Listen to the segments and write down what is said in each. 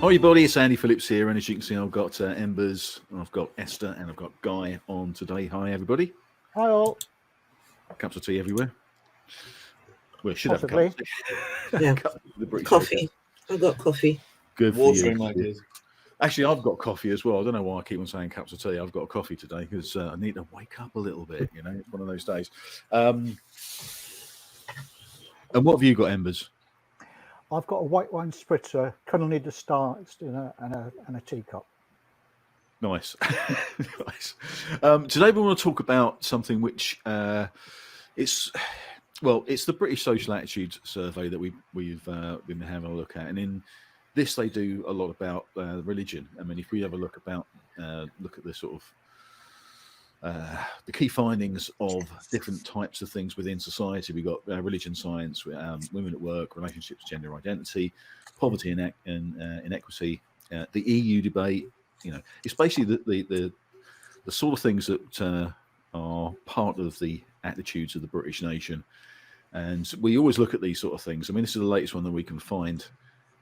Hi everybody, it's Andy Phillips here, and as you can see I've got Embers, I've got Esther, and I've got Guy on today. Hi everybody. Hi all. Cups of tea everywhere. We should Possibly. have a cup. Yeah. The British Coffee. I've got coffee. Good for Water you. in my case. Actually, I've got coffee as well. I don't know why I keep on saying cups of tea. I've got coffee today because I need to wake up a little bit, you know, it's one of those days. And what have you got, Embers? I've got a white wine spritzer, currently discharged in a teacup. Nice. Nice. Today we want to talk about something which it's the British Social Attitudes Survey that we've been having a look at, and in this they do a lot about religion. I mean, if we have a look at the sort of the key findings of different types of things within society, we've got religion, science, women at work, relationships, gender identity, poverty and inequity, the EU debate. You know, it's basically the sort of things that are part of the attitudes of the British nation. And we always look at these sort of things. I mean, this is the latest one that we can find,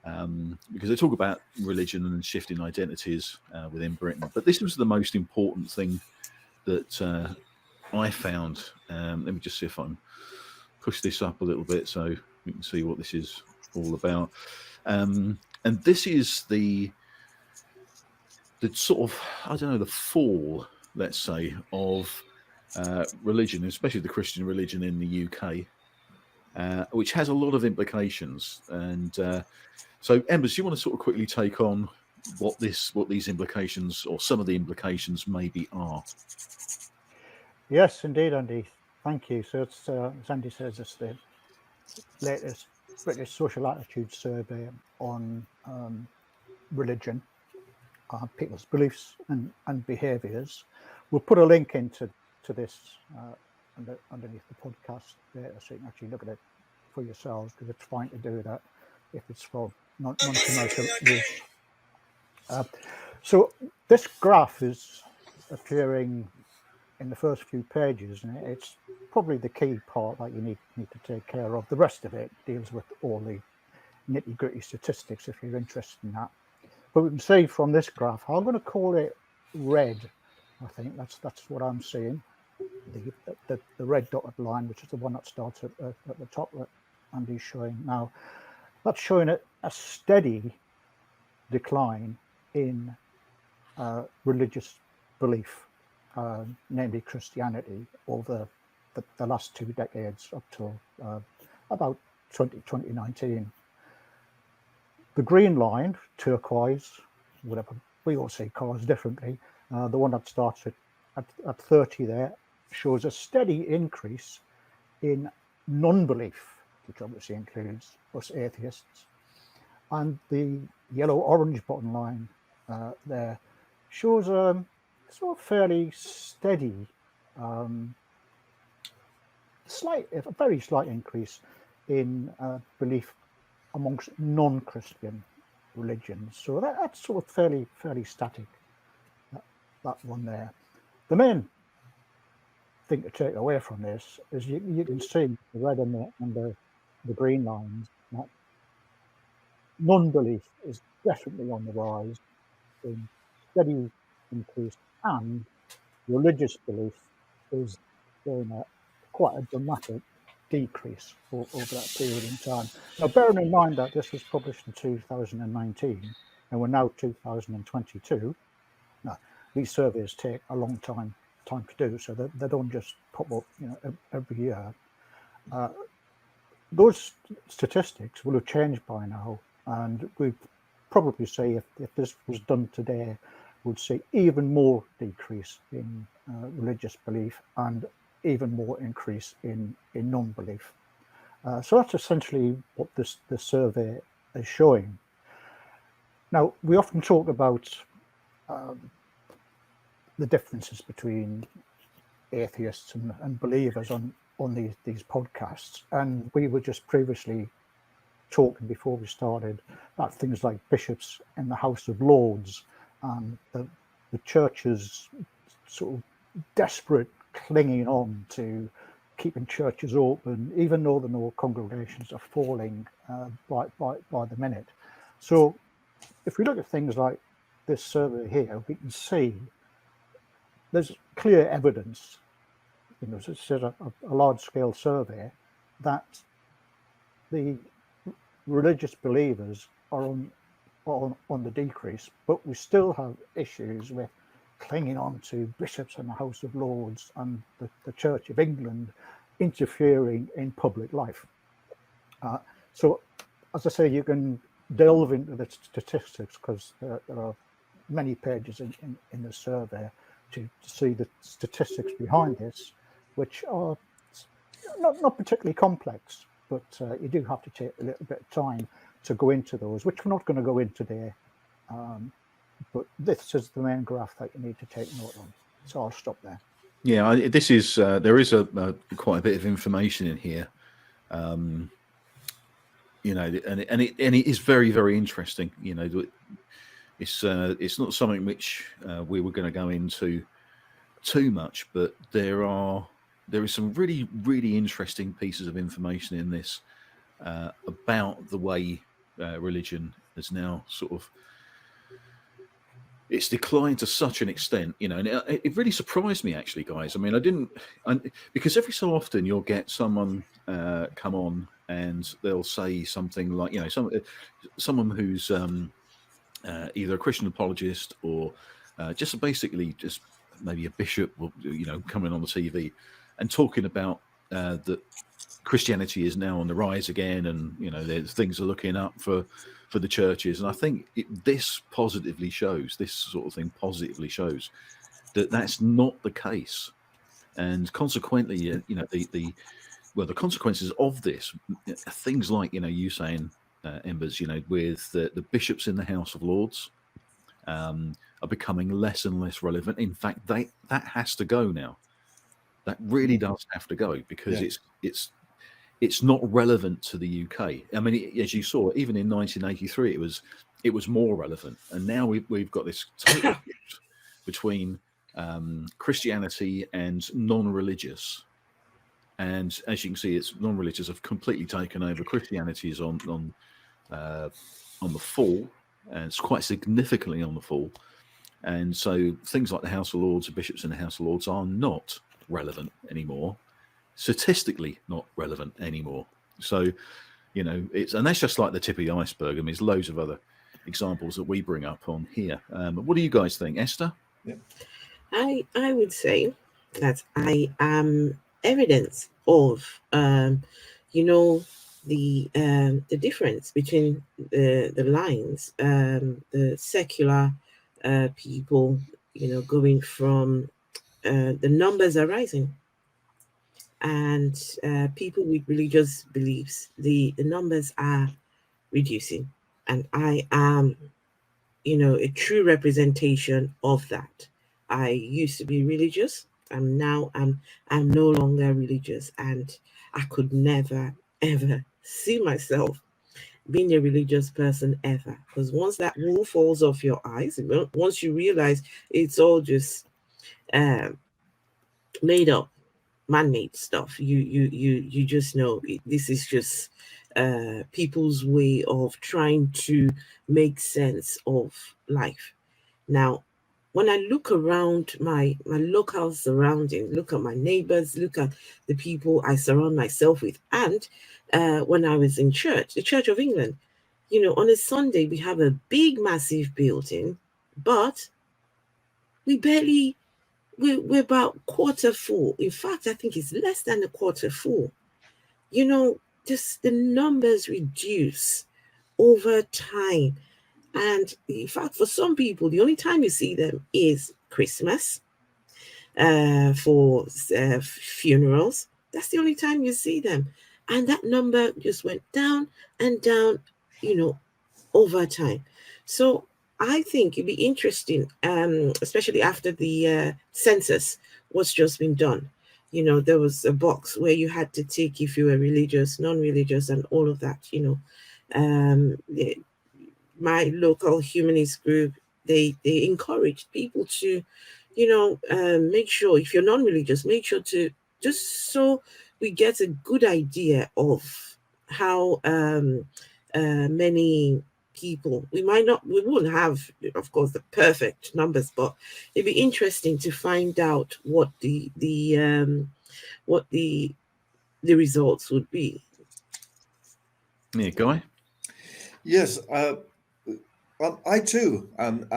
because they talk about religion and shifting identities within Britain. But this was the most important thing that I found. Let me just see if I can push this up a little bit so we can see what this is all about. And this is the sort of, I don't know, the fall, let's say, of religion, especially the Christian religion in the UK, which has a lot of implications. And so, Embers, do you want to sort of quickly take on what these implications, or some of the implications, maybe are? Yes, indeed, Andy. Thank you. So it's, as Andy says, it's the latest British Social Attitudes Survey on religion, people's beliefs and behaviours. We'll put a link into this underneath the podcast there, so you can actually look at it for yourselves, because it's fine to do that if it's for non-commercial use. So this graph is appearing in the first few pages, and it's probably the key part that you need to take care of. The rest of it deals with all the nitty-gritty statistics if you're interested in that. But we can see from this graph, I'm going to call it red. I think that's what I'm seeing. The red dotted line, which is the one that starts at the top that Andy's showing now. That's showing a steady decline in religious belief, namely Christianity, over the last 2 decades up till about 2019. The green line, turquoise, whatever, we all see colours differently. The one that starts at 30 there shows a steady increase in non-belief, which obviously includes us atheists. And the yellow-orange bottom line there shows a sort of fairly steady, a very slight increase in belief amongst non-Christian religions. So that's sort of fairly static, that one there. The main thing to take away from this is you can see the red and the green lines that non-belief is definitely on the rise, in steady increase, and religious belief is going at quite a dramatic decrease over that period in time. Now, bearing in mind that this was published in 2019 and we're now 2022, now these surveys take a long time to do, so they don't just pop up, you know, every year. Those statistics will have changed by now, and we'd probably say if this was done today, we'd see even more decrease in religious belief and even more increase in non-belief. So that's essentially what this survey is showing. Now, we often talk about the differences between atheists and believers on these podcasts, and we were just previously talking before we started about things like bishops in the House of Lords and the church's sort of desperate clinging on to keeping churches open, even though the congregations are falling by the minute. So if we look at things like this survey here, we can see there's clear evidence, this is a large-scale survey, that the religious believers are on the decrease, but we still have issues with clinging on to bishops and the House of Lords and the Church of England interfering in public life. So, as I say, you can delve into the statistics, because there are many pages in the survey to see the statistics behind this, which are not particularly complex, but you do have to take a little bit of time to go into those, which we're not going to go into today. But this is the main graph that you need to take note of. So I'll stop there. Yeah, this is there is quite a bit of information in here, and it is very, very interesting. It's not something which we were going to go into too much, but there is some really, really interesting pieces of information in this about the way religion has now sort of, it's declined to such an extent, and it really surprised me, actually, guys. I mean, because every so often you'll get someone come on and they'll say something like, someone who's either a Christian apologist or just maybe a bishop, or coming on the TV and talking about that Christianity is now on the rise again, and things are looking up for the churches. And I think this sort of thing positively shows that that's not the case, and consequently, the consequences of this, things like you saying, Embers, with the bishops in the House of Lords are becoming less and less relevant. In fact, that has to go now. That really does have to go, because it's not relevant to the UK. I mean, as you saw, even in 1983, it was more relevant, and now we've got this total shift between Christianity and non-religious. And as you can see, it's non-religious have completely taken over. Christianity is on the fall, and it's quite significantly on the fall. And so things like the House of Lords, the bishops in the House of Lords, are not relevant anymore. Statistically not relevant anymore. So, and that's just like the tip of the iceberg. I mean, there's loads of other examples that we bring up on here. What do you guys think, Esther? Yeah. I would say that I am evidence of the difference between the lines, the secular people, going from the numbers are rising, and people with religious beliefs, the numbers are reducing, and I am a true representation of that. I used to be religious, and now I'm no longer religious, and I could never ever see myself being a religious person ever, because once that wool falls off your eyes, once you realize it's all just made up, man-made stuff, you just know this is just people's way of trying to make sense of life. Now, when I look around my local surrounding, look at my neighbors, look at the people I surround myself with, and when I was in church, the Church of England, on a Sunday we have a big, massive building, but we're about quarter full. In fact, I think it's less than a quarter full. Just the numbers reduce over time. And in fact, for some people, the only time you see them is Christmas, for funerals. That's the only time you see them. And that number just went down and down, over time. So I think it'd be interesting, especially after the census was just been done. There was a box where you had to tick if you were religious, non-religious, and all of that. My local humanist group, they encouraged people to, make sure, if you're non-religious, make sure to, just so we get a good idea of how many people. We wouldn't have, of course, the perfect numbers, but it'd be interesting to find out what the results would be. Yeah, Guy? Yes, I too am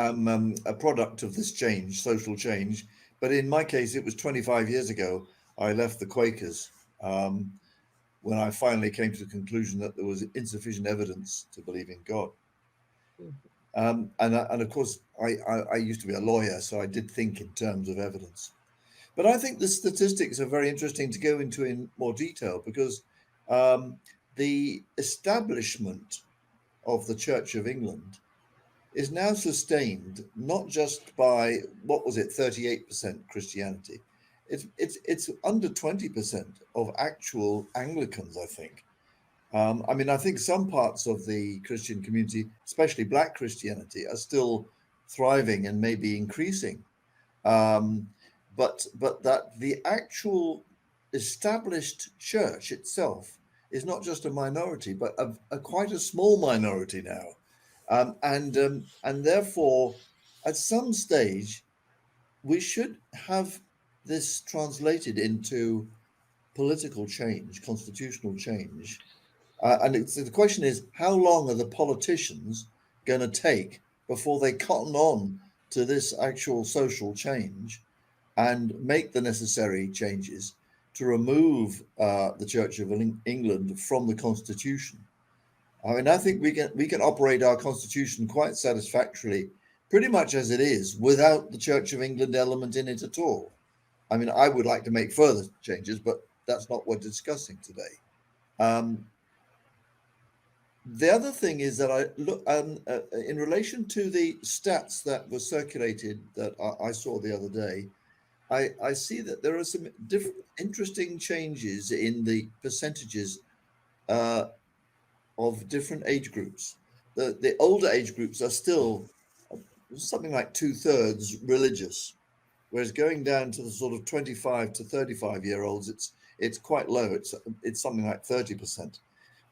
a product of this change, social change. But in my case, it was 25 years ago. I left the Quakers when I finally came to the conclusion that there was insufficient evidence to believe in God. And of course, I used to be a lawyer, so I did think in terms of evidence. But I think the statistics are very interesting to go into in more detail, because the establishment of the Church of England is now sustained not just by, what was it, 38% Christianity. It's under 20% of actual Anglicans, I think. I mean, I think some parts of the Christian community, especially Black Christianity, are still thriving and maybe increasing. But that the actual established church itself is not just a minority, but a quite a small minority now. And therefore, at some stage, we should have this translated into political change, constitutional change. The question is, how long are the politicians going to take before they cotton on to this actual social change and make the necessary changes to remove the Church of England from the Constitution? I mean, I think we can operate our Constitution quite satisfactorily, pretty much as it is, without the Church of England element in it at all. I mean, I would like to make further changes, but that's not what we're discussing today. The other thing is that I look in relation to the stats that were circulated that I saw the other day. I see that there are some different interesting changes in the percentages of different age groups. The older age groups are still something like 2/3 religious, whereas going down to the sort of 25 to 35-year-olds, it's quite low. It's something like 30%.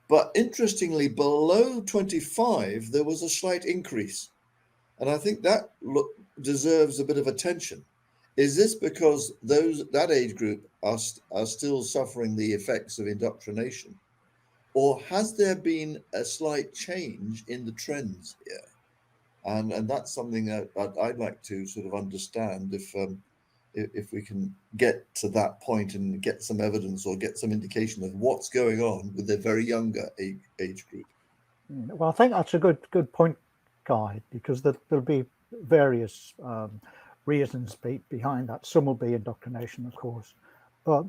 But interestingly, below 25, there was a slight increase. And I think that deserves a bit of attention. Is this because that age group are still suffering the effects of indoctrination? Or has there been a slight change in the trends here? And that's something that I'd like to sort of understand if we can get to that point and get some evidence or get some indication of what's going on with the very younger age group. Well, I think that's a good point, Guy, because there'll be various reasons behind that. Some will be indoctrination, of course, but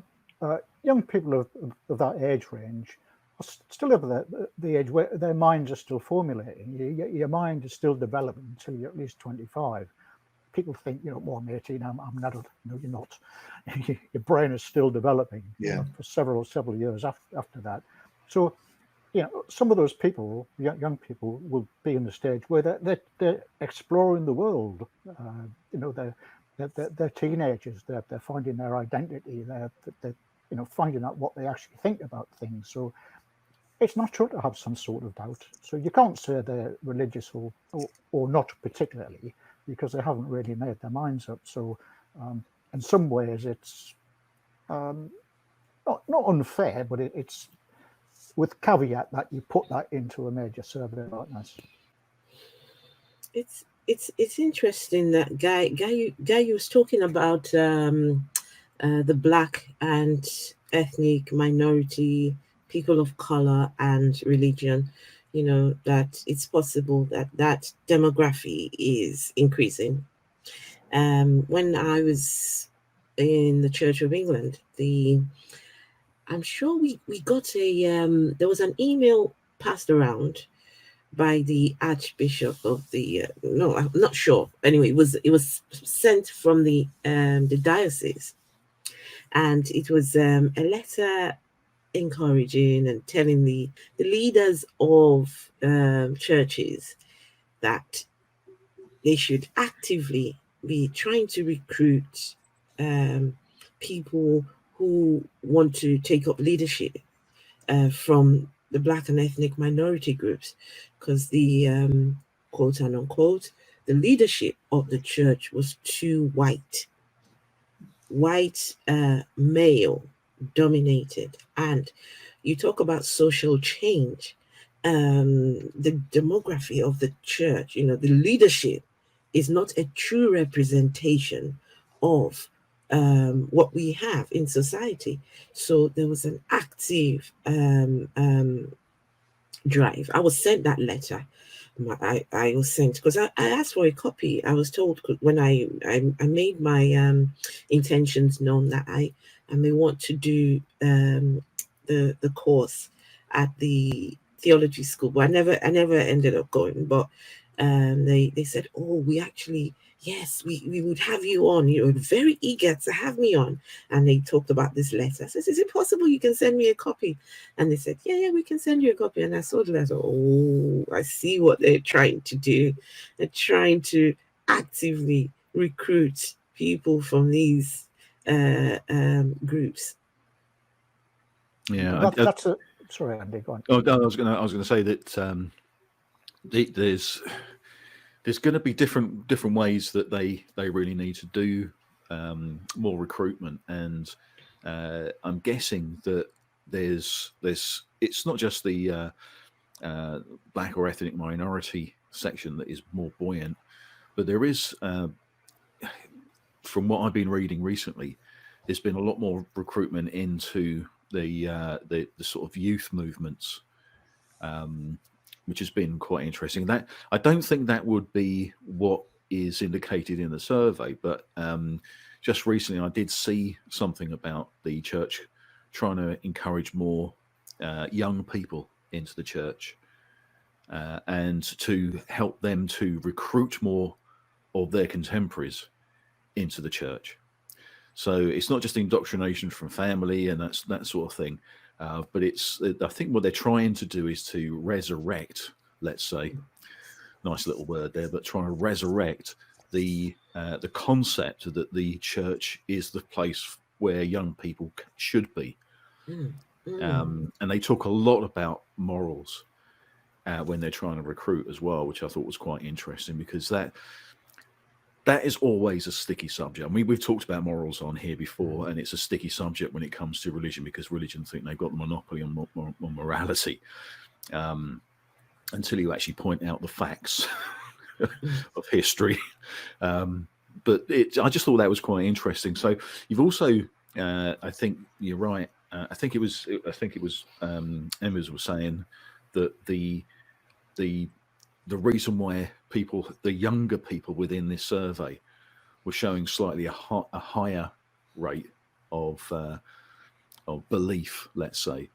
young people of that age range are still at the age where their minds are still formulating. Your mind is still developing until you're at least 25. People think, well, I'm 18, I'm an adult. No, you're not. Your brain is still developing for several years after that. So, some of those people, young people, will be in the stage where they're exploring the world. They're teenagers. They're finding their identity. They're finding out what they actually think about things. So it's natural to have some sort of doubt. So you can't say they're religious or not particularly, because they haven't really made their minds up. So in some ways it's not unfair, but it's with caveat that you put that into a major survey like this. It's interesting that Guy was talking about the Black and ethnic minority, people of color, and religion. That it's possible that demography is increasing. When I was in the Church of England, I'm sure we got there was an email passed around by the Archbishop of the no, I'm not sure. Anyway, it was sent from the diocese, and it was a letter encouraging and telling the leaders of churches that they should actively be trying to recruit people who want to take up leadership from the Black and ethnic minority groups, because the quote and unquote, the leadership of the church was too white, male dominated. And you talk about social change, the demography of the church, the leadership is not a true representation of what we have in society. So there was an active drive. I was sent that letter. I was sent because I asked for a copy. I was told when I made my intentions known that I may want to do the course at the theology school, but I never ended up going. But they said, oh, we actually, yes, we would have you on. You were very eager to have me on, and they talked about this letter. I said, is it possible you can send me a copy? And they said, yeah, we can send you a copy. And I saw the letter. Oh, I see what they're trying to do. They're trying to actively recruit people from these groups. Yeah, that's a sorry, Andy. Go on. Oh, no, I was going to say that there's going to be different ways that they really need to do more recruitment, and I'm guessing that there's it's not just the Black or ethnic minority section that is more buoyant, but there is, from what I've been reading recently, there's been a lot more recruitment into the sort of youth movements, which has been quite interesting. That I don't think that would be what is indicated in the survey, but just recently I did see something about the church trying to encourage more young people into the church, and to help them to recruit more of their contemporaries into the church. So it's not just indoctrination from family and that sort of thing, but I think what they're trying to do is to resurrect, let's say, nice little word there, but trying to resurrect the concept that the church is the place where young people should be. And they talk a lot about morals when they're trying to recruit as well, which I thought was quite interesting, because that is always a sticky subject. I mean, we've talked about morals on here before, and it's a sticky subject when it comes to religion, because religion think they've got the monopoly on morality, until you actually point out the facts of history. But I just thought that was quite interesting. So you've also, I think you're right. I think it was Emma's was saying that the reason why the younger people within this survey were showing slightly a higher rate of belief, let's say,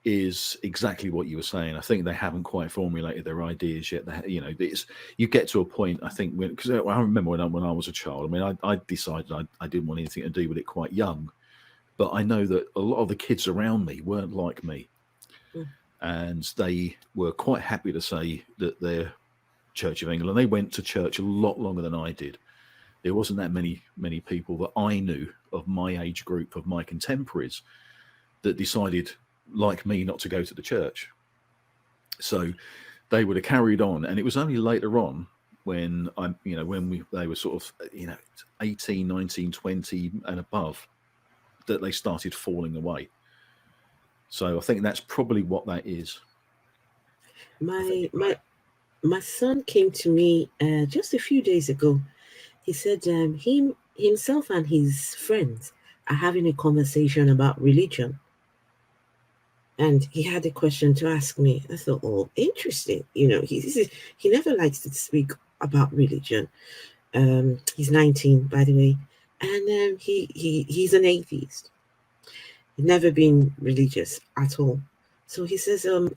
is exactly what you were saying. I think they haven't quite formulated their ideas yet. You get to a point, I think, because I remember when I was a child. I mean, I decided I didn't want anything to do with it quite young, but I know that a lot of the kids around me weren't like me. And they were quite happy to say that they're Church of England. They went to church a lot longer than I did. There wasn't that many people that I knew of my age group, of my contemporaries, that decided, like me, not to go to the church. So they would have carried on, and it was only later on when they were sort of 18, 19, 20 and above that they started falling away. So I think that's probably what that is. My son came to me just a few days ago. He said himself and his friends are having a conversation about religion. And he had a question to ask me. I thought, oh, interesting. He never likes to speak about religion. He's 19, by the way. And he's an atheist. He's never been religious at all. So he says, I'm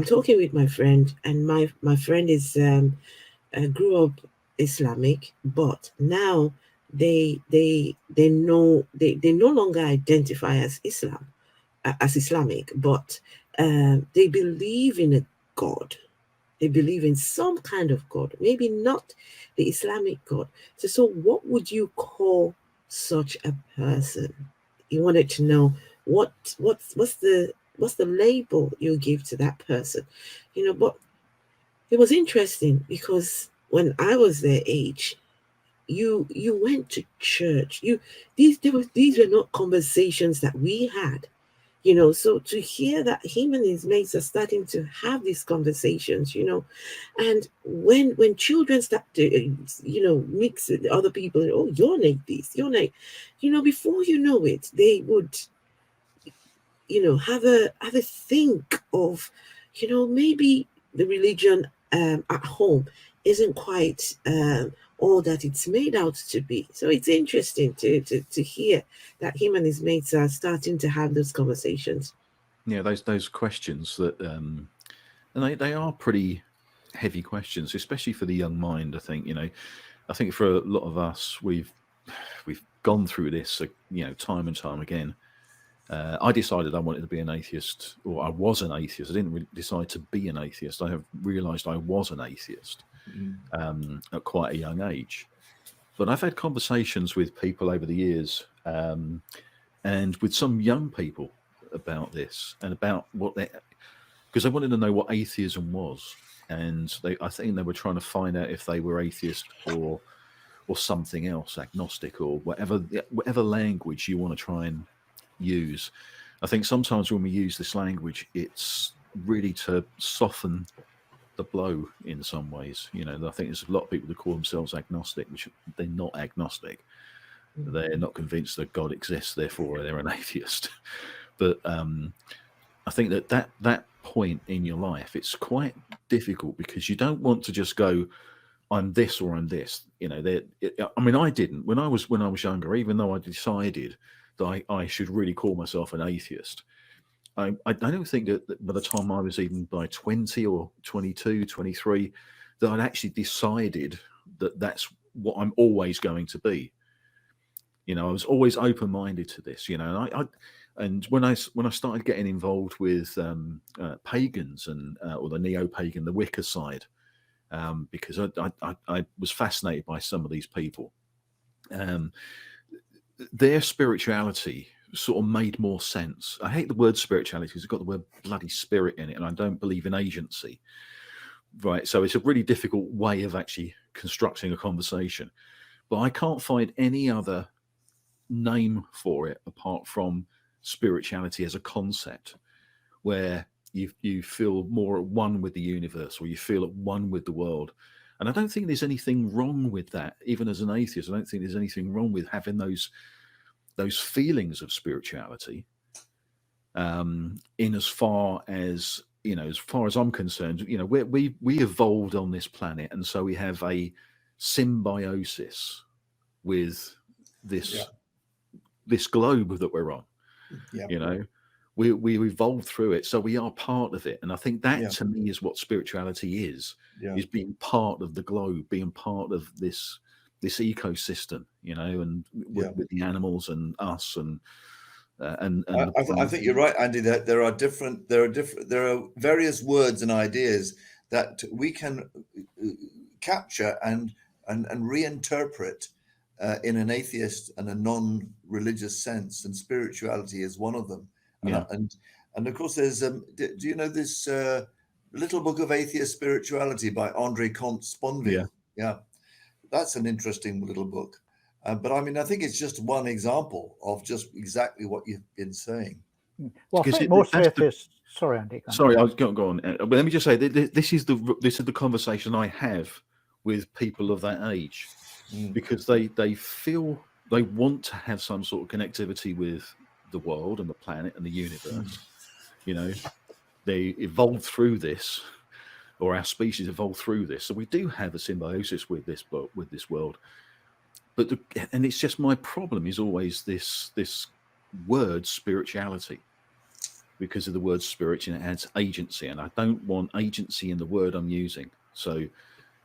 talking with my friend, and my friend is grew up Islamic, but now they no longer identify as Islamic, but they believe in a God. They believe in some kind of God, maybe not the Islamic God. So what would you call such a person? He wanted to know what's the what's the label you give to that person? But it was interesting because when I was their age, you went to church. These were not conversations that we had. So to hear that him and his mates are starting to have these conversations, and when children start to mix with other people, oh, you're an atheist, you're an, before you know it, they would have a think of maybe the religion at home isn't quite all that it's made out to be. So it's interesting to hear that him and his mates are starting to have those conversations. Yeah, those questions that and they are pretty heavy questions, especially for the young mind. I think I think for a lot of us, we've gone through this time and time again. I decided I wanted to be an atheist, or I was an atheist. I didn't really decide to be an atheist. I have realised I was an atheist at quite a young age. But I've had conversations with people over the years, and with some young people about this and about what because they wanted to know what atheism was, and I think they were trying to find out if they were atheist or something else, agnostic, or whatever language you want to try and use. I think sometimes when we use this language, it's really to soften the blow in some ways. I think there's a lot of people that call themselves agnostic, which they're not agnostic. They're not convinced that God exists, therefore they're an atheist. But I think that point in your life, it's quite difficult because you don't want to just go, I'm this or I'm this. I didn't when I was younger, even though I decided that I should really call myself an atheist. I don't think that by the time I was even by 20 or 22, 23, that I'd actually decided that that's what I'm always going to be. I was always open-minded to this, and when I started getting involved with pagans and or the neo-pagan, the Wicca side, because I was fascinated by some of these people. Their spirituality sort of made more sense. I hate the word spirituality because it's got the word bloody spirit in it, and I don't believe in agency. Right, so it's a really difficult way of actually constructing a conversation. But I can't find any other name for it apart from spirituality as a concept, where you feel more at one with the universe, or you feel at one with the world. And I don't think there's anything wrong with that. Even as an atheist, I don't think there's anything wrong with having those feelings of spirituality. In as far as I'm concerned, we evolved on this planet, and so we have a symbiosis with this globe that we're on. We evolved through it, so we are part of it. And I think that to me is what spirituality is being part of the globe, being part of this ecosystem, and with the animals and us and I think you're right, Andy, that there are various words and ideas that we can capture and reinterpret in an atheist and a non-religious sense, and spirituality is one of them. And of course, there's do you know this little book of atheist spirituality by Andre Comte-Sponville? Yeah, that's an interesting little book. But I think it's just one example of just exactly what you've been saying. Well, I think most atheists. Sorry, Andy. Sorry, I was going to go on. But let me just say, this is the conversation I have with people of that age, because they feel they want to have some sort of connectivity with the world and the planet and the universe. They evolved through this, or our species evolved through this, so we do have a symbiosis with this world. But and it's just, my problem is always this word spirituality, because of the word spirit, it adds agency, and I don't want agency in the word I'm using. So,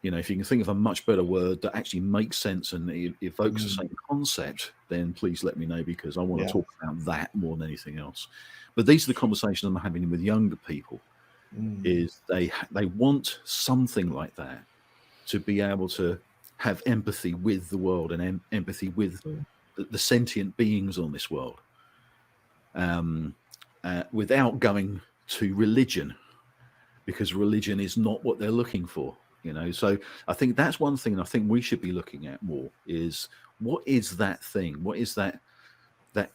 if you can think of a much better word that actually makes sense and evokes the same concept, then please let me know, because I want to talk about that more than anything else. But these are the conversations I'm having with younger people. Is they want something like that, to be able to have empathy with the world and empathy with the sentient beings on this world. without going to religion, because religion is not what they're looking for. So I think that's one thing I think we should be looking at more, is what is that thing? What is that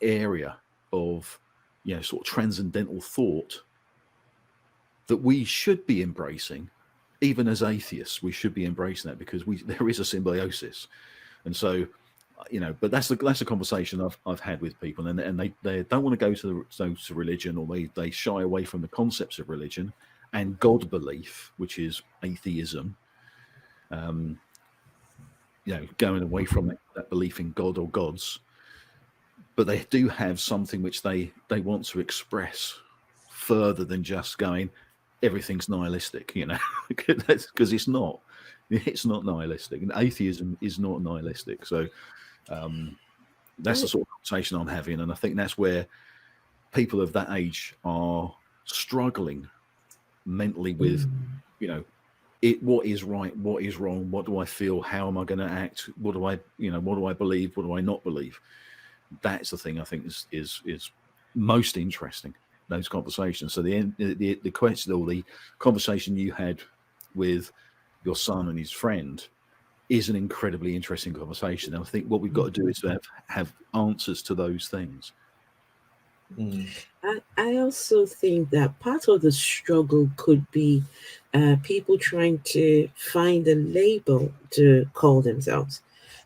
area of, sort of transcendental thought that we should be embracing? Even as atheists, we should be embracing that, because there is a symbiosis. And so, but that's a conversation I've had with people, and they don't want to go to religion, or they shy away from the concepts of religion and God belief, which is atheism. Going away from that belief in God or gods, but they do have something which they want to express further than just going, everything's nihilistic, because it's not nihilistic, and atheism is not nihilistic. So that's the sort of conversation I'm having, and I think that's where people of that age are struggling mentally with, what is right, what is wrong, what do I feel, how am I going to act, what do I believe, what do I not believe? That's the thing I think is most interesting, those conversations. So the question, or the conversation you had with your son and his friend, is an incredibly interesting conversation. And I think what we've got to do is to have answers to those things. I also think that part of the struggle could be people trying to find a label to call themselves.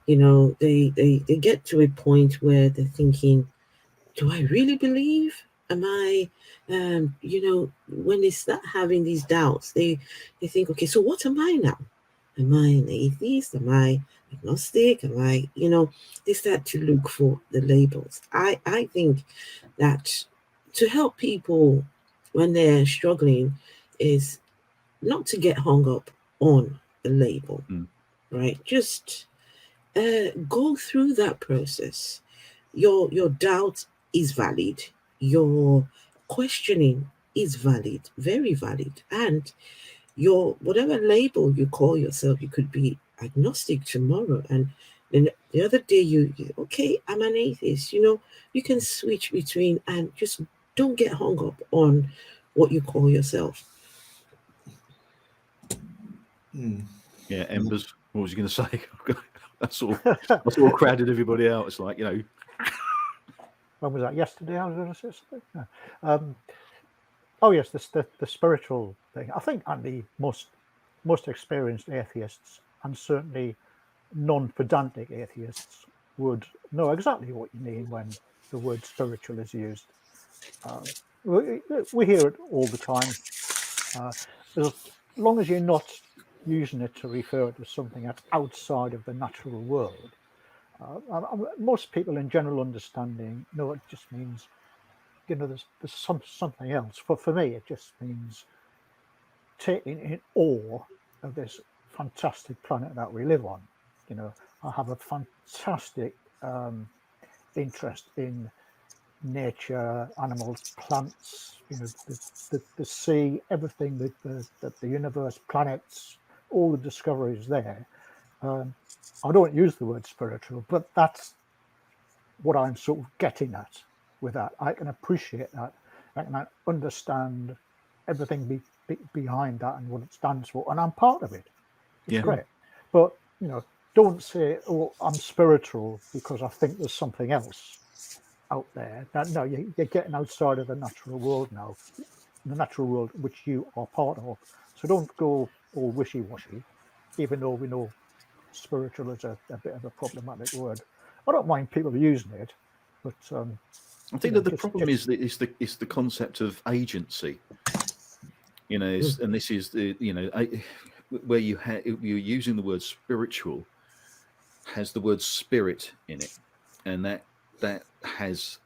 They get to a point where they're thinking, do I really believe? Am I, when they start having these doubts, they think, okay, so what am I now? Am I an atheist? Am I agnostic? Am I, they start to look for the labels. I think that to help people when they're struggling is not to get hung up on the label, right? Just go through that process. Your doubt is valid. Your questioning is valid, very valid. And your whatever label you call yourself, you could be agnostic tomorrow, and then the other day you okay, I'm an atheist. You can switch between, and just don't get hung up on what you call yourself. Yeah, Embers, what was you going to say? I sort of crowded everybody out. It's like, when was that? Yesterday I was going to say something. No. Oh yes, the spiritual thing. I think the most experienced atheists, and certainly non-pedantic atheists, would know exactly what you mean when the word spiritual is used. We hear it all the time. As long as you're not using it to refer to something that's outside of the natural world, most people in general understanding know it just means, there's something else. For me, it just means taking in awe of this fantastic planet that we live on. I have a fantastic interest in nature, animals, plants, the sea, everything, the universe, planets, all the discoveries there. I don't use the word spiritual, but that's what I'm sort of getting at with that. I can appreciate that. I can understand everything behind that and what it stands for, and I'm part of it. It's great. But don't say, oh, I'm spiritual because I think there's something else out there. No, you're getting outside of the natural world now, the natural world which you are part of. So don't go all wishy-washy, even though we know spiritual is a bit of a problematic word. I don't mind people using it, but I think that the problem is the concept of agency. And this is where you're using the word spiritual has the word spirit in it, and that has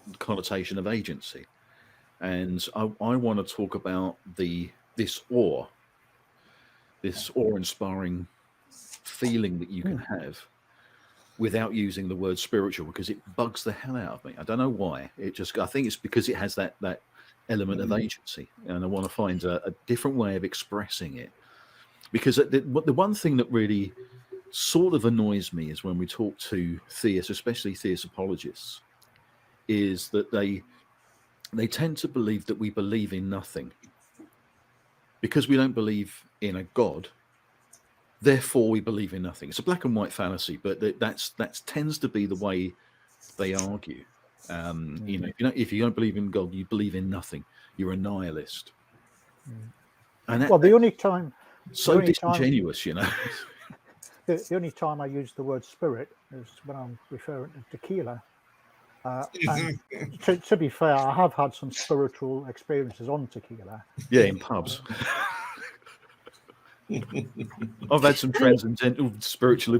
the connotation of agency. And I want to talk about this awe-inspiring feeling that you can have without using the word spiritual, because it bugs the hell out of me. I don't know why. I think it's because it has that element of agency, and I want to find a different way of expressing it. Because the one thing that really sort of annoys me is when we talk to theists, especially theist apologists, is that they tend to believe that we believe in nothing. Because we don't believe in a God, therefore we believe in nothing. It's a black and white fallacy, but that tends to be the way they argue. You know, if you don't believe in God, you believe in nothing. You're a nihilist. And Well, the only time disingenuous, you know. the only time I use the word spirit is when I'm referring to tequila. And to be fair, I have had some spiritual experiences on tequila. Yeah, in pubs. I've had some transcendental spiritual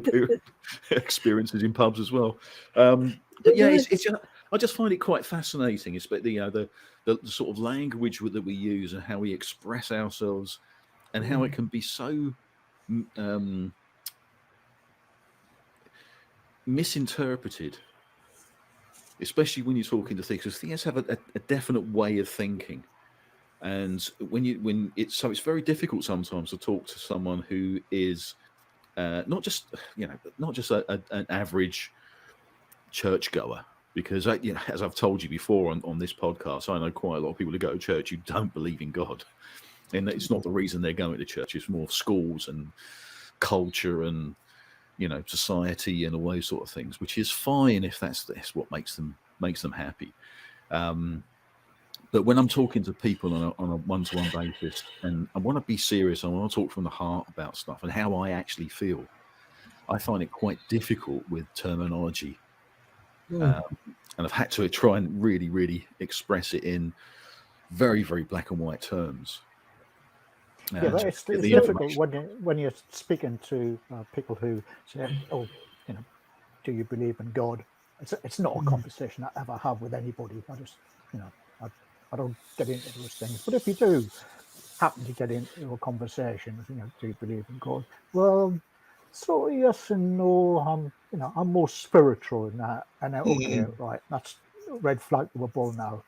experiences in pubs as well. But yeah, I just find it quite fascinating. It's the sort of language that we use and how we express ourselves, and how it can be so misinterpreted, especially when you're talking to things. Because things have a definite way of thinking. And it's very difficult sometimes to talk to someone who is not just an average churchgoer, because as I've told you before on this podcast, I know quite a lot of people who go to church who don't believe in God, and it's not the reason they're going to church. It's more schools and culture and society and all those sort of things, which is fine if that's what makes them happy. But when I'm talking to people on a one-to-one basis, and I want to be serious, I want to talk from the heart about stuff and how I actually feel, I find it quite difficult with terminology. And I've had to try and really, really express it in very, very black and white terms. Yeah, but it's difficult when you're speaking to people who say, "Oh, do you believe in God?" It's not a conversation I ever have with anybody. I just, I don't get into those things. But if you do happen to get into a conversation, do you believe in God? Well, so yes and no. I'm more spiritual in that. And okay, right, that's red flag to a bull now.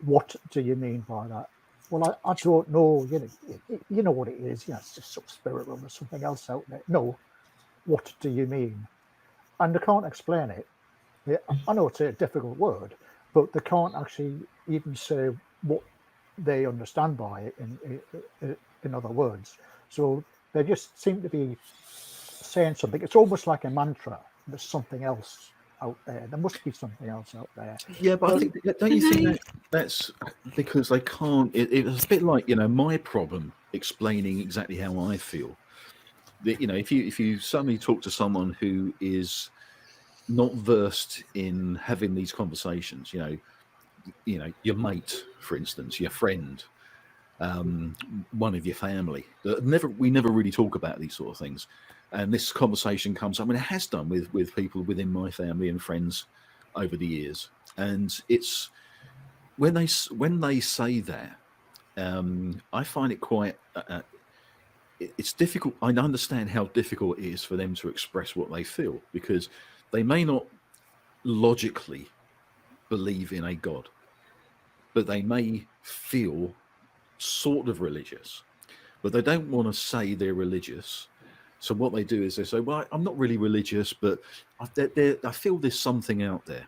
What do you mean by that? Well, I don't know. You know what it is. It's just some spirit or something else out there. No, what do you mean? And they can't explain it. I know it's a difficult word, but they can't actually even say what they understand by it in other words. So they just seem to be saying something. It's almost like a mantra. There's something else out there. There must be something else out there. Yeah, but I think, don't you think that's because they can't? It's a bit like my problem explaining exactly how I feel. If you suddenly talk to someone who is not versed in having these conversations, your mate, for instance, your friend, one of your family, we never really talk about these sort of things, and this conversation comes up, and it has done with people within my family and friends over the years, and it's when they say that, I find it quite it's difficult. I understand how difficult it is for them to express what they feel, because they may not logically believe in a God, but they may feel sort of religious, but they don't want to say they're religious. So what they do is they say, well, I'm not really religious, but I feel there's something out there.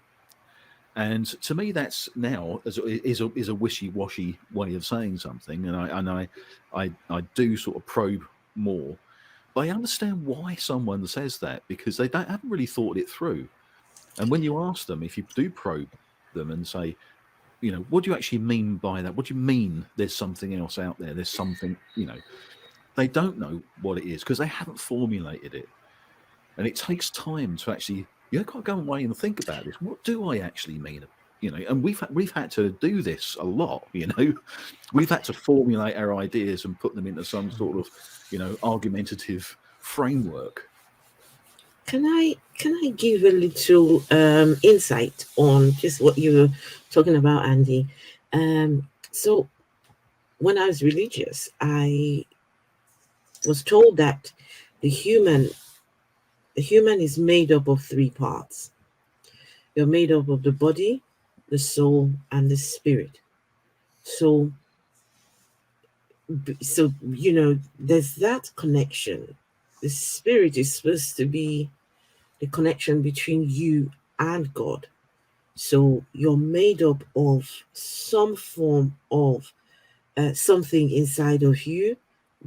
And to me, that's now is a wishy-washy way of saying something, and I do sort of probe more. But I understand why someone says that, because they haven't really thought it through. And when you ask them, if you do probe them and say, what do you actually mean by that? What do you mean there's something else out there? There's something, they don't know what it is because they haven't formulated it. And it takes time to actually, you've got to go away and think about this. What do I actually mean? And we've had to do this a lot, We've had to formulate our ideas and put them into some sort of, argumentative framework. Can I give a little insight on just what you were talking about, Andy? So when I was religious, I was told that the human is made up of three parts. You're made up of the body, the soul, and the spirit. So there's that connection. The spirit is supposed to be the connection between you and God. So you're made up of some form of something inside of you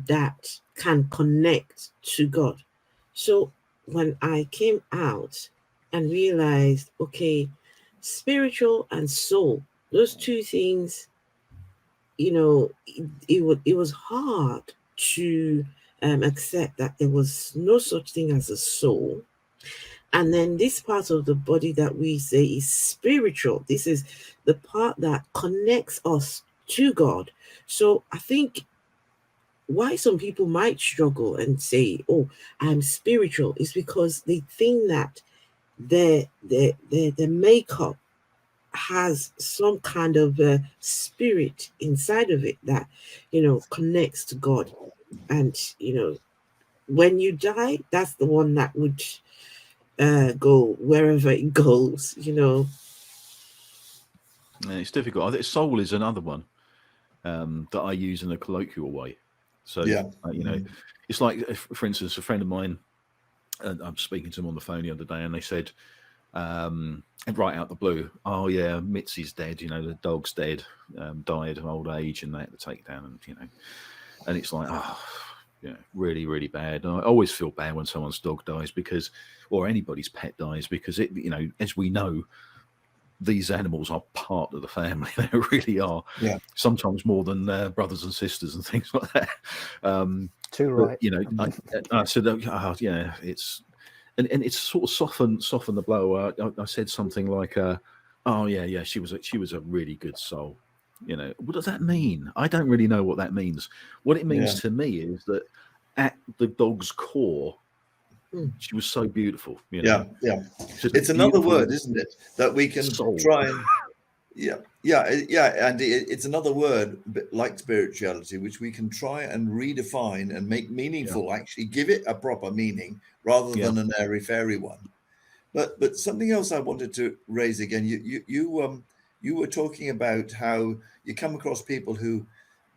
that can connect to God. So when I came out and realized, okay, spiritual and soul, those two things, it was hard to accept that there was no such thing as a soul. And then this part of the body that we say is spiritual. This is the part that connects us to God. So I think why some people might struggle and say, "Oh, I'm spiritual," is because they think that their makeup has some kind of a spirit inside of it that connects to God. And when you die, that's the one that would go wherever it goes. And it's difficult. I think soul is another one that I use in a colloquial way. So, Yeah. It's like, for instance, a friend of mine, I'm speaking to them on the phone the other day, and they said, and right out the blue, "Oh yeah, Mitzi's dead. The dog's dead, died of old age, and they had to take it down." And it's like, really, really bad. And I always feel bad when someone's dog dies or anybody's pet dies, because as we know, these animals are part of the family. They really are. Yeah. Sometimes more than brothers and sisters and things like that. Too right. I said, it's and it's sort of soften the blow. I said something like, "Oh yeah, she was a really good soul." What does that mean? I don't really know what that means. What it means to me is that at the dog's core, she was so beautiful. Yeah. Just It's another beautiful word, isn't it, that we can soul. try and and it's another word like spirituality, which we can try and redefine and make meaningful. Actually, give it a proper meaning rather than an airy fairy one. But something else I wanted to raise again. You were talking about how you come across people who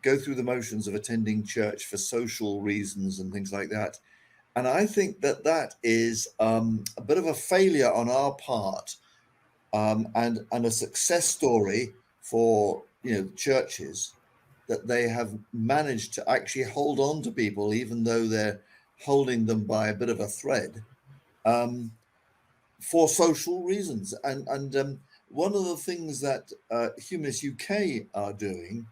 go through the motions of attending church for social reasons and things like that. And I think that is a bit of a failure on our part, and a success story for churches, that they have managed to actually hold on to people even though they're holding them by a bit of a thread, for social reasons. And one of the things that Humanist UK are doing,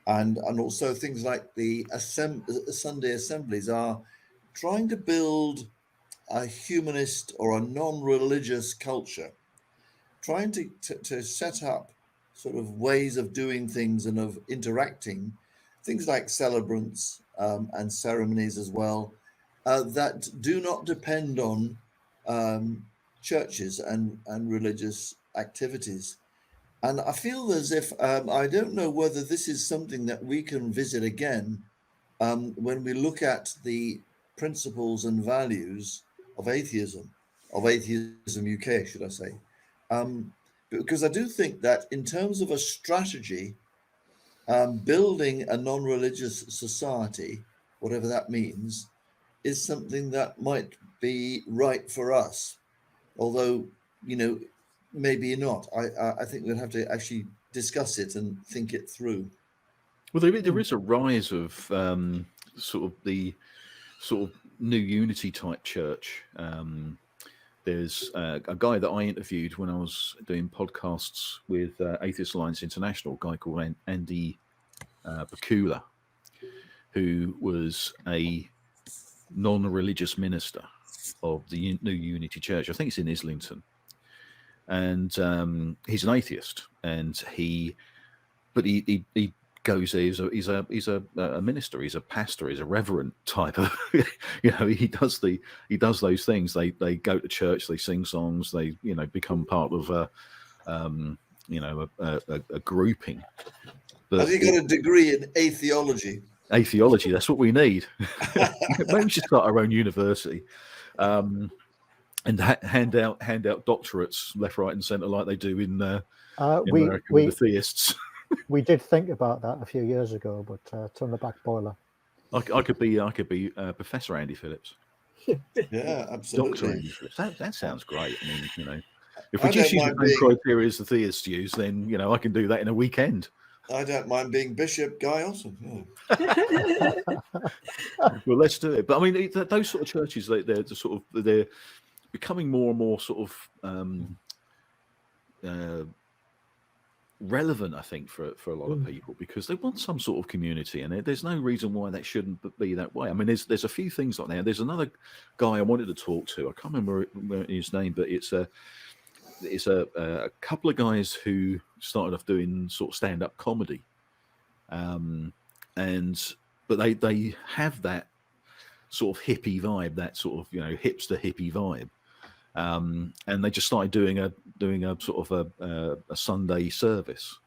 and also things like the Sunday assemblies, are trying to build a humanist or a non-religious culture, trying to set up sort of ways of doing things and of interacting, things like celebrants and ceremonies as well, that do not depend on churches and religious activities. And I feel as if I don't know whether this is something that we can visit again when we look at the principles and values of atheism UK, should I say. Because I do think that in terms of a strategy, building a non-religious society, whatever that means, is something that might be right for us. Although, maybe not. I think we'll have to actually discuss it and think it through. Well, there is a rise of sort of the sort of new unity type church. There's a guy that I interviewed when I was doing podcasts with Atheist Alliance International, a guy called Andy Bakula, who was a non-religious minister of the New Unity Church. I think it's in Islington. And he's an atheist, and he goes there. He's a minister. He's a pastor. He's a reverend type of. He does those things. They go to church. They sing songs. They become part of a grouping. But has he got a degree in atheology? Atheology. That's what we need. Maybe we should start our own university. And hand out doctorates left, right, and centre like they do in America with the theists. We did think about that a few years ago, but turn the back boiler. I could be Professor Andy Phillips. Yeah, absolutely. Dr. Andy Phillips. That sounds great. I mean, If we I just don't use the mind same being. criteria as the theists use, then I can do that in a weekend. I don't mind being Bishop Guy Olson. Well, let's do it. But I mean, those sort of churches, they're becoming more and more sort of relevant, I think, for a lot of people, because they want some sort of community, and there's no reason why that shouldn't be that way. I mean, there's a few things like that. There's another guy I wanted to talk to. I can't remember his name, but it's a couple of guys who started off doing sort of stand-up comedy, but they have that sort of hippie vibe, that sort of hipster hippie vibe. And they just started doing a sort of a Sunday service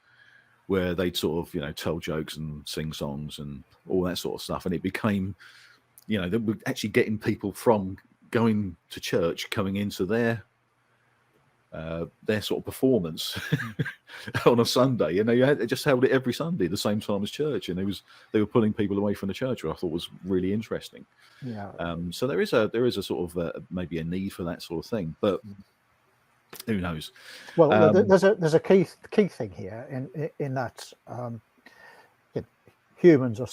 where they'd sort of tell jokes and sing songs and all that sort of stuff, and it became they were actually getting people from going to church coming into their sort of performance on a Sunday, and they just held it every Sunday the same time as church, and they were pulling people away from the church, which I thought was really interesting. Yeah. So there is a sort of maybe a need for that sort of thing, but who knows? Well, there's a key thing here in that humans are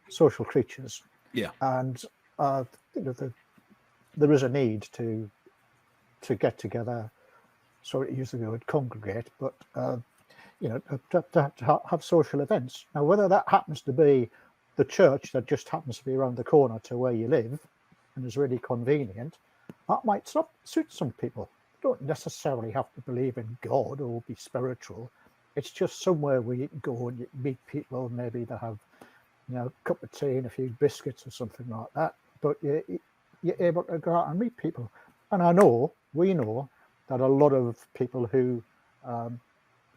social creatures. Yeah. And there is a need to get together. Sorry to use the word congregate, but to have social events. Now, whether that happens to be the church that just happens to be around the corner to where you live and is really convenient, that might suit some people. You don't necessarily have to believe in God or be spiritual. It's just somewhere where you can go and you meet people, maybe they have a cup of tea and a few biscuits or something like that, but you're able to go out and meet people. And we know that a lot of people who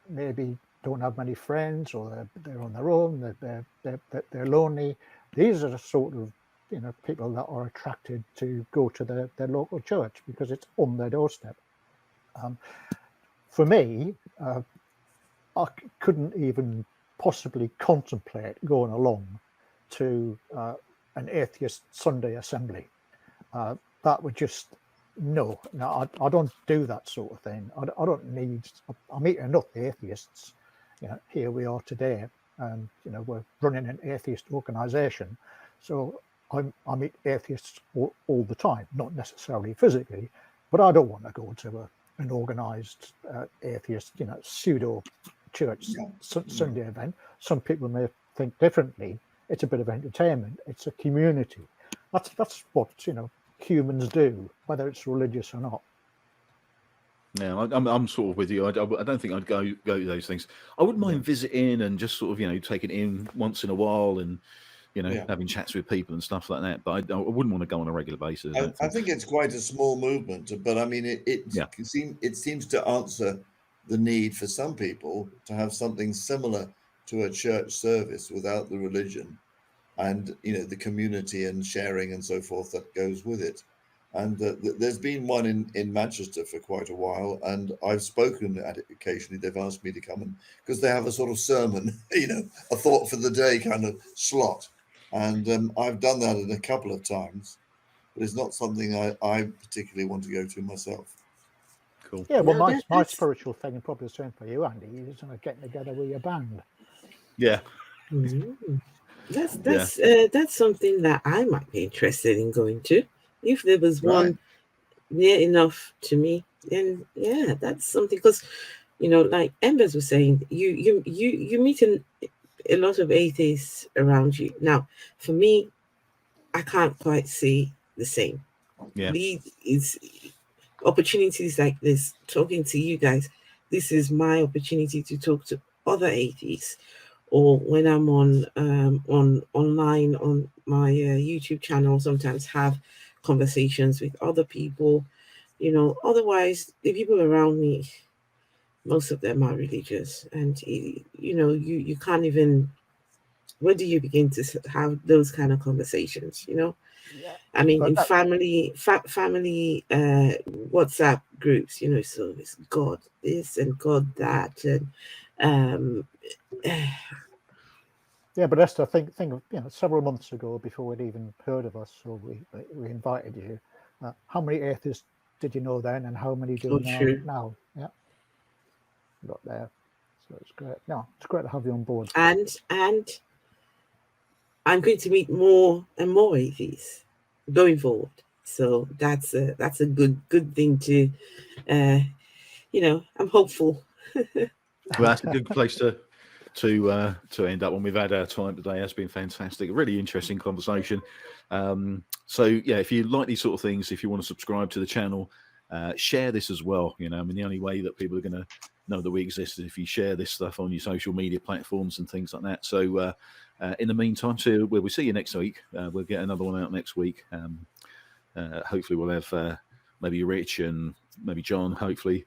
maybe don't have many friends, or they're on their own, they're lonely. These are the sort of people that are attracted to go to their local church because it's on their doorstep. For me, I couldn't even possibly contemplate going along to an atheist Sunday assembly. That would just no. I don't do that sort of thing. I don't need. I meet enough atheists. Here we are today, and we're running an atheist organisation, so I meet atheists all the time, not necessarily physically, but I don't want to go to an organised atheist, pseudo church Sunday event. Some people may think differently. It's a bit of entertainment. It's a community. That's what humans do, whether it's religious or not. Yeah, I'm sort of with you. I don't think I'd go to those things. I wouldn't mind visiting and just sort of taking it in once in a while and having chats with people and stuff like that. But I wouldn't want to go on a regular basis. I think it's quite a small movement, but I mean, it seems to answer the need for some people to have something similar to a church service without the religion and the community and sharing and so forth that goes with it. And there's been one in Manchester for quite a while, and I've spoken at it occasionally. They've asked me to come in because they have a sort of sermon, a thought for the day kind of slot. And I've done that a couple of times, but it's not something I particularly want to go to myself. Cool. Yeah, well, my spiritual thing, and probably the same for you, Andy, is getting together with your band. Yeah. Mm-hmm. That's something that I might be interested in going to. If there was one near enough to me, then that's something. Because like Embers was saying, you meet a lot of atheists around you. Now, for me, I can't quite see the same. Yeah, is opportunities like this. Talking to you guys, this is my opportunity to talk to other atheists. Or when I'm on online on my YouTube channel, sometimes have conversations with other people. Otherwise, the people around me, most of them are religious, and you can't even. Where do you begin to have those kind of conversations? Yeah. I mean, in family WhatsApp groups, so it's God this and God that, and yeah, but Esther, think of several months ago, before we'd even heard of us, so we invited you. How many atheists did you know then, and how many do So you know true. now? Yeah, got there. So it's great. No, it's great to have you on board. And I'm going to meet more and more atheists going forward. So that's a good thing to, I'm hopeful. Well, that's a good place to end up when we've had our time today. It's been fantastic, a really interesting conversation. So yeah, if you like these sort of things, if you want to subscribe to the channel, share this as well. I mean, the only way that people are going to know that we exist is if you share this stuff on your social media platforms and things like that. So in the meantime, so we'll see you next week. We'll get another one out next week. Hopefully we'll have maybe Rich and maybe John, hopefully,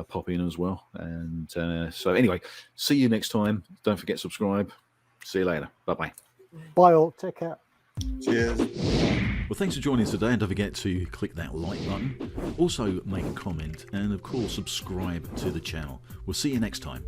pop in as well. And so anyway, see you next time. Don't forget to subscribe. See you later. Bye-bye. Bye all. Take care. Cheers. Well, thanks for joining us today, and don't forget to click that like button. Also, make a comment, and of course, subscribe to the channel. We'll see you next time.